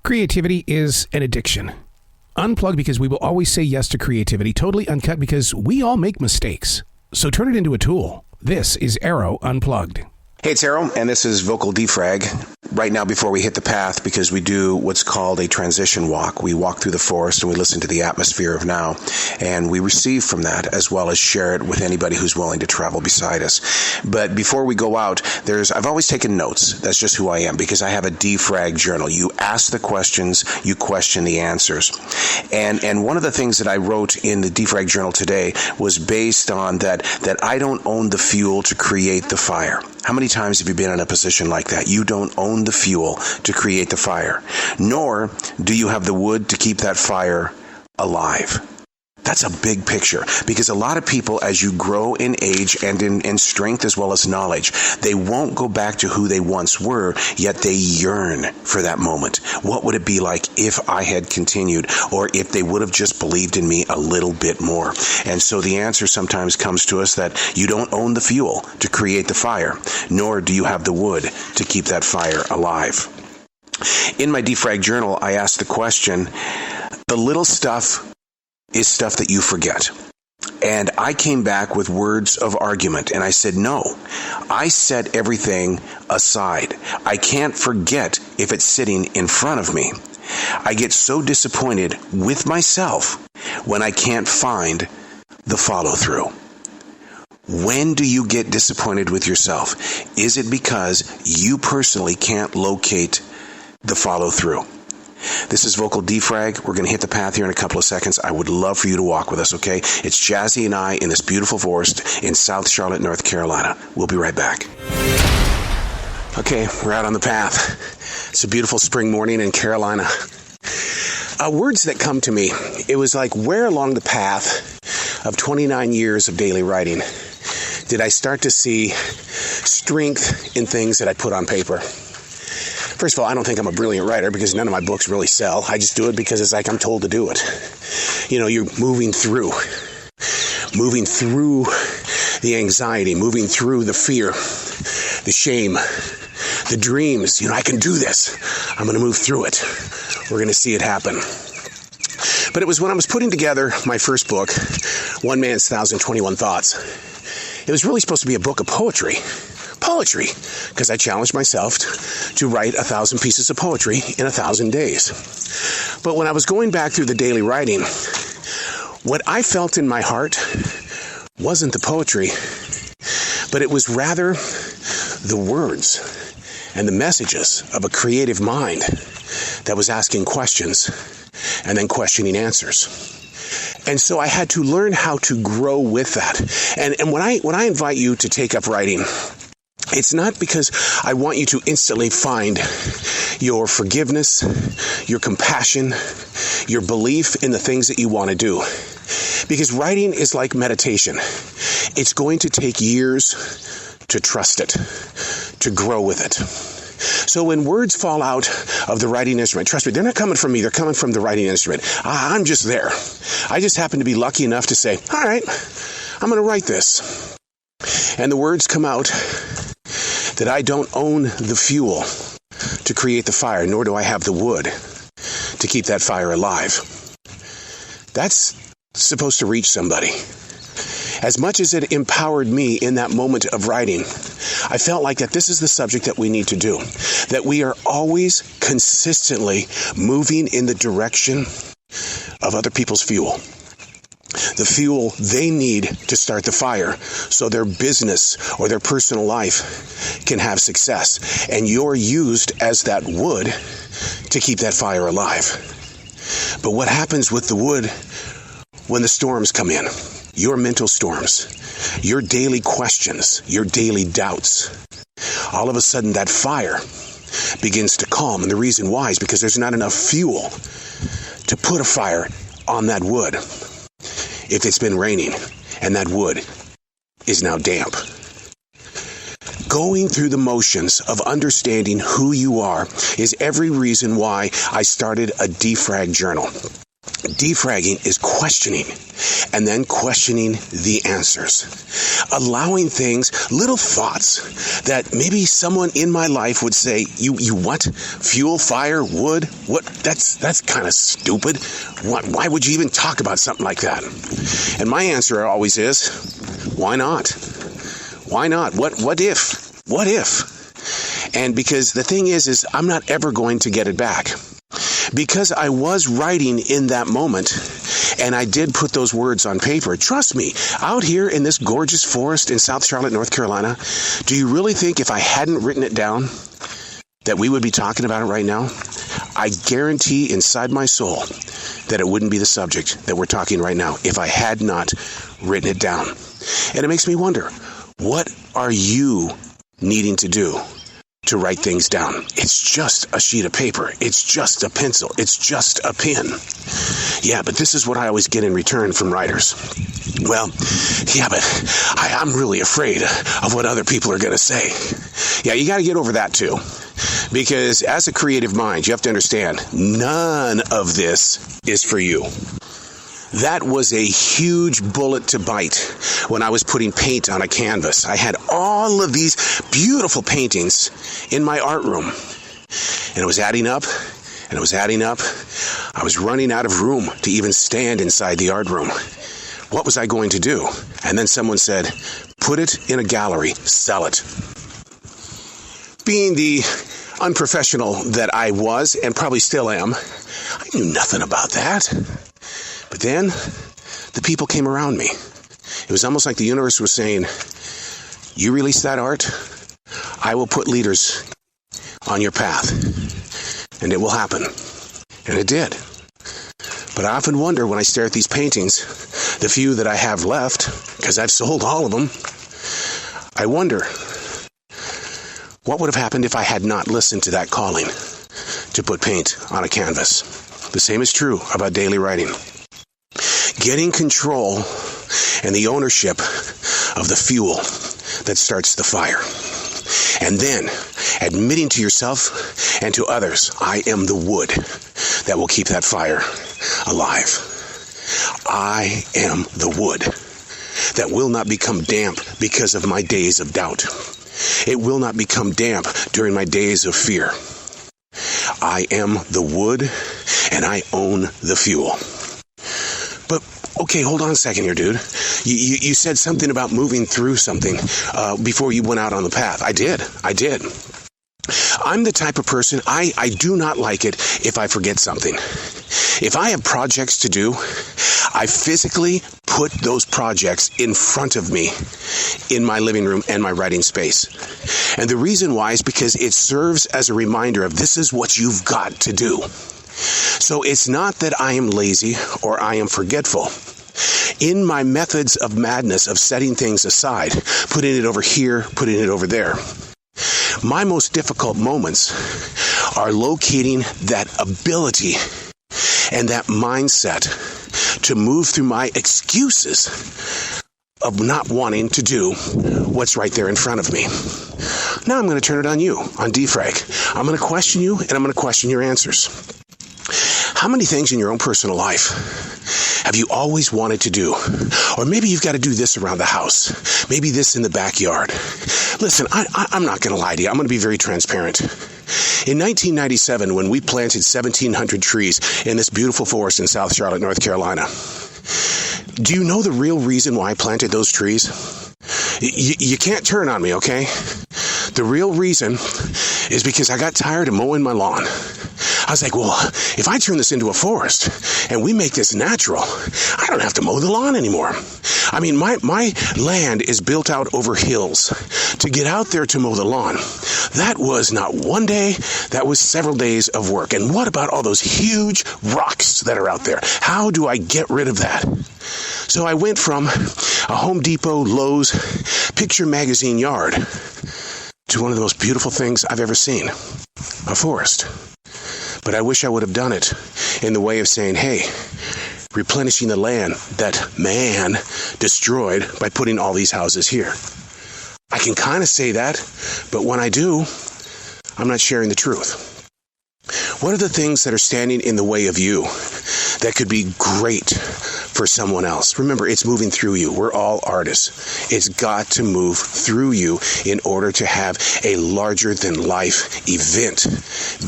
Creativity is an addiction. Unplugged because we will always say yes to creativity. Totally uncut because we all make mistakes. So turn it into a tool. This is Arroe Unplugged. Hey, it's Arroe, and this is Vocal Defrag. Right now, before we hit the path, because we do what's called a transition walk. We walk through the forest and we listen to the atmosphere of now, and we receive from that as well as share it with anybody who's willing to travel beside us. But before we go out, I've always taken notes. That's just who I am, because I have a defrag journal. You ask the questions, you question the answers. And one of the things that I wrote in the defrag journal today was based on that I don't own the fuel to create the fire. How many times have you been in a position like that? You don't own the fuel to create the fire, nor do you have the wood to keep that fire alive. That's a big picture, because a lot of people, as you grow in age and in strength as well as knowledge, they won't go back to who they once were, yet they yearn for that moment. What would it be like if I had continued, or if they would have just believed in me a little bit more? And so the answer sometimes comes to us that you don't own the fuel to create the fire, nor do you have the wood to keep that fire alive. In my defrag journal, I asked the question, the little stuff is stuff that you forget. And I came back with words of argument, and I said, no, I set everything aside. I can't forget if it's sitting in front of me. I get so disappointed with myself when I can't find the follow-through. When do you get disappointed with yourself? Is it because you personally can't locate the follow-through? This is Vocal Defrag. We're going to hit the path here in a couple of seconds. I would love for you to walk with us, okay? It's Jazzy and I in this beautiful forest in South Charlotte, North Carolina. We'll be right back. Okay, we're out on the path. It's a beautiful spring morning in Carolina. Words that come to me, it was like, where along the path of 29 years of daily writing did I start to see strength in things that I put on paper? First of all, I don't think I'm a brilliant writer because none of my books really sell. I just do it because it's like I'm told to do it. You know, you're moving through the anxiety, moving through the fear, the shame, the dreams. You know, I can do this. I'm going to move through it. We're going to see it happen. But it was when I was putting together my first book, One Man's 1,021 Thoughts. It was really supposed to be a book of poetry, because I challenged myself to write 1,000 pieces of poetry in 1,000 days. But when I was going back through the daily writing, what I felt in my heart wasn't the poetry, but it was rather the words and the messages of a creative mind that was asking questions and then questioning answers. And so I had to learn how to grow with that. And when I invite you to take up writing, it's not because I want you to instantly find your forgiveness, your compassion, your belief in the things that you want to do. Because writing is like meditation. It's going to take years to trust it, to grow with it. So when words fall out of the writing instrument, trust me, they're not coming from me, they're coming from the writing instrument. I'm just there. I just happen to be lucky enough to say, all right, I'm going to write this. And the words come out that I don't own the fuel to create the fire, nor do I have the wood to keep that fire alive. That's supposed to reach somebody. As much as it empowered me in that moment of writing, I felt like that this is the subject that we need to do, that we are always consistently moving in the direction of other people's fuel. The fuel they need to start the fire so their business or their personal life can have success. And you're used as that wood to keep that fire alive. But what happens with the wood when the storms come in? Your mental storms, your daily questions, your daily doubts. All of a sudden that fire begins to calm. And the reason why is because there's not enough fuel to put a fire on that wood. If it's been raining and that wood is now damp. Going through the motions of understanding who you are is every reason why I started a defrag journal. Defragging is questioning, and then questioning the answers. Allowing things, little thoughts that maybe someone in my life would say, you what? Fuel, fire, wood? What? That's kind of stupid. Why would you even talk about something like that? And my answer always is, why not? Why not? What if? What if? And because the thing is I'm not ever going to get it back. Because I was writing in that moment, and I did put those words on paper. Trust me, out here in this gorgeous forest in South Charlotte, North Carolina, do you really think if I hadn't written it down that we would be talking about it right now? I guarantee inside my soul that it wouldn't be the subject that we're talking right now if I had not written it down. And it makes me wonder, what are you needing to do to write things down? It's just a sheet of paper. It's just a pencil. It's just a pen. Yeah, but this is what I always get in return from writers. Well, yeah, but I'm really afraid of what other people are going to say. Yeah, you got to get over that too. Because as a creative mind, you have to understand, none of this is for you. That was a huge bullet to bite when I was putting paint on a canvas. I had all of these beautiful paintings in my art room. And it was adding up, and it was adding up. I was running out of room to even stand inside the art room. What was I going to do? And then someone said, put it in a gallery, sell it. Being the unprofessional that I was, and probably still am, I knew nothing about that. But then, the people came around me. It was almost like the universe was saying, you release that art, I will put leaders on your path. And it will happen. And it did. But I often wonder when I stare at these paintings, the few that I have left, because I've sold all of them, I wonder, what would have happened if I had not listened to that calling to put paint on a canvas? The same is true about daily writing. Getting control and the ownership of the fuel that starts the fire. And then admitting to yourself and to others, I am the wood that will keep that fire alive. I am the wood that will not become damp because of my days of doubt. It will not become damp during my days of fear. I am the wood and I own the fuel. But, okay, hold on a second here, dude. You said something about moving through something before you went out on the path. I did. I'm the type of person, I do not like it if I forget something. If I have projects to do, I physically put those projects in front of me in my living room and my writing space. And the reason why is because it serves as a reminder of this is what you've got to do. So it's not that I am lazy or I am forgetful. In my methods of madness of setting things aside, putting it over here, putting it over there, my most difficult moments are locating that ability and that mindset to move through my excuses of not wanting to do what's right there in front of me. Now I'm going to turn it on you, on defrag. I'm going to question you and I'm going to question your answers. How many things in your own personal life have you always wanted to do? Or maybe you've got to do this around the house. Maybe this in the backyard. Listen, I'm not going to lie to you. I'm going to be very transparent. In 1997, when we planted 1,700 trees in this beautiful forest in South Charlotte, North Carolina, do you know the real reason why I planted those trees? You can't turn on me, okay? The real reason is because I got tired of mowing my lawn. I was like, well, if I turn this into a forest and we make this natural, I don't have to mow the lawn anymore. I mean, my land is built out over hills. To get out there to mow the lawn, that was not one day, that was several days of work. And what about all those huge rocks that are out there? How do I get rid of that? So I went from a Home Depot, Lowe's, picture magazine yard to one of the most beautiful things I've ever seen, a forest. But I wish I would have done it in the way of saying, hey, replenishing the land that man destroyed by putting all these houses here. I can kind of say that, but when I do, I'm not sharing the truth. What are the things that are standing in the way of you that could be great for someone else? Remember, it's moving through you. We're all artists. It's got to move through you in order to have a larger than life event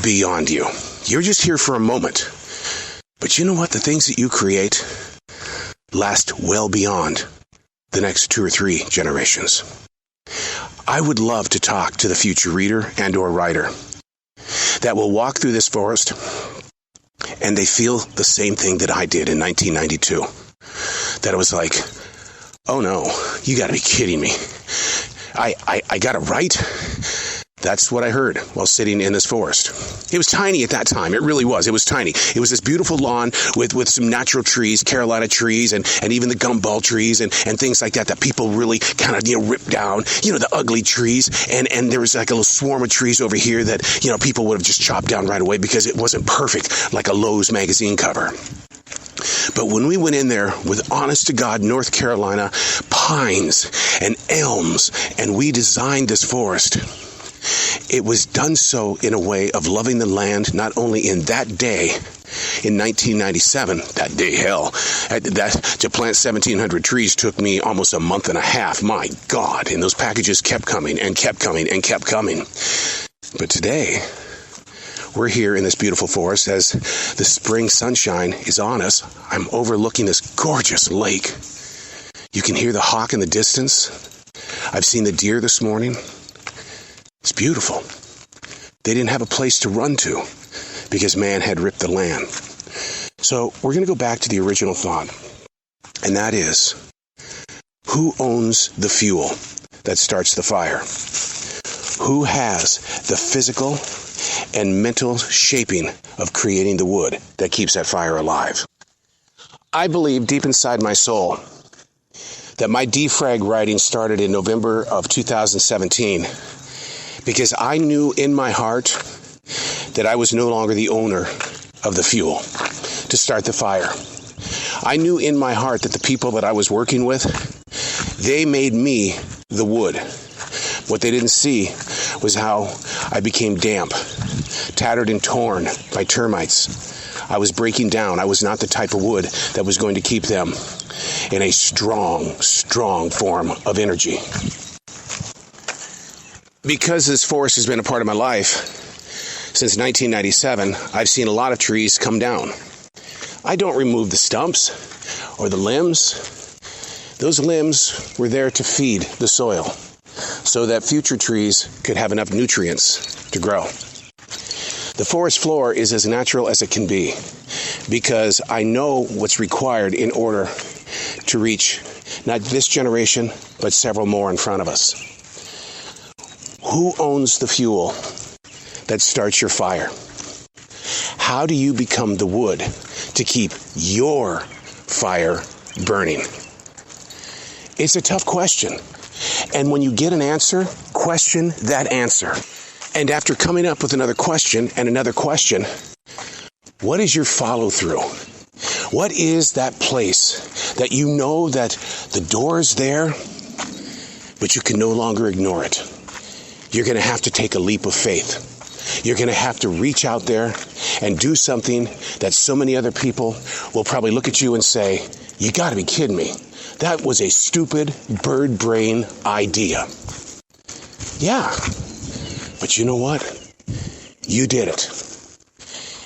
beyond you. You're just here for a moment. But you know what? The things that you create last well beyond the next 2 or 3 generations. I would love to talk to the future reader and or writer that will walk through this forest and they feel the same thing that I did in 1992. That it was like, oh no, you gotta be kidding me. I got it right? That's what I heard while sitting in this forest. It was tiny at that time. It really was. It was tiny. It was this beautiful lawn with some natural trees, Carolina trees, and even the gumball trees and things like that people really kind of, ripped down, the ugly trees. And there was like a little swarm of trees over here that, people would have just chopped down right away because it wasn't perfect like a Lowe's magazine cover. But when we went in there with honest to God North Carolina pines and elms and we designed this forest, it was done so in a way of loving the land, not only in that day, in 1997, that day, hell, to plant 1,700 trees took me almost a month and a half. My God, and those packages kept coming and kept coming and kept coming. But today, we're here in this beautiful forest as the spring sunshine is on us. I'm overlooking this gorgeous lake. You can hear the hawk in the distance. I've seen the deer this morning. It's beautiful. They didn't have a place to run to because man had ripped the land. So we're going to go back to the original thought, and that is, who owns the fuel that starts the fire? Who has the physical and mental shaping of creating the wood that keeps that fire alive? I believe deep inside my soul that my defrag writing started in November of 2017 because I knew in my heart that I was no longer the owner of the fuel to start the fire. I knew in my heart that the people that I was working with, they made me the wood. What they didn't see was how I became damp, tattered and torn by termites. I was breaking down. I was not the type of wood that was going to keep them in a strong, strong form of energy. Because this forest has been a part of my life since 1997, I've seen a lot of trees come down. I don't remove the stumps or the limbs. Those limbs were there to feed the soil so that future trees could have enough nutrients to grow. The forest floor is as natural as it can be because I know what's required in order to reach not this generation, but several more in front of us. Who owns the fuel that starts your fire? How do you become the wood to keep your fire burning? It's a tough question. And when you get an answer, question that answer. And after coming up with another question and another question, what is your follow through? What is that place that you know that the door is there, but you can no longer ignore it? You're going to have to take a leap of faith. You're going to have to reach out there and do something that so many other people will probably look at you and say, you got to be kidding me. That was a stupid bird brain idea. Yeah, but you know what? You did it.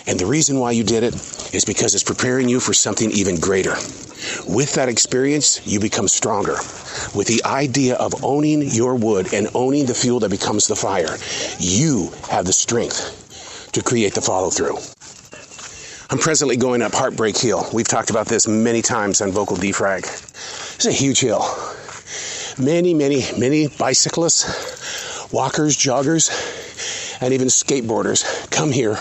And the reason why you did it is because it's preparing you for something even greater. With that experience, you become stronger. With the idea of owning your wood and owning the fuel that becomes the fire, you have the strength to create the follow-through. I'm presently going up Heartbreak Hill. We've talked about this many times on Vocal Defrag. It's a huge hill. Many bicyclists, walkers, joggers, and even skateboarders come here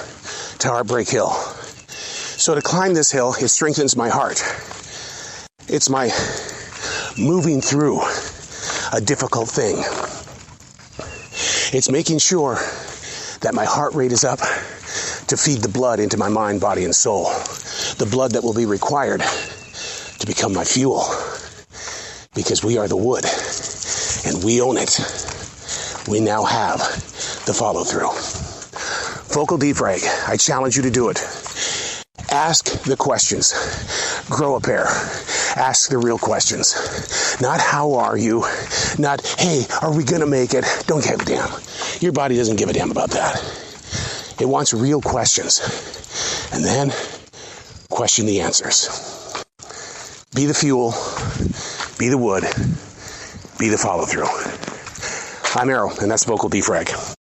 to Heartbreak Hill. So to climb this hill, it strengthens my heart. It's my moving through a difficult thing. It's making sure that my heart rate is up to feed the blood into my mind, body, and soul. The blood that will be required to become my fuel. Because we are the wood, and we own it. We now have the follow-through. Vocal defrag. I challenge you to do it. Ask the questions. Grow a pair. Ask the real questions. Not how are you? Not, hey, are we going to make it? Don't give a damn. Your body doesn't give a damn about that. It wants real questions. And then question the answers. Be the fuel. Be the wood. Be the follow-through. I'm Arroe, and that's Vocal Defrag.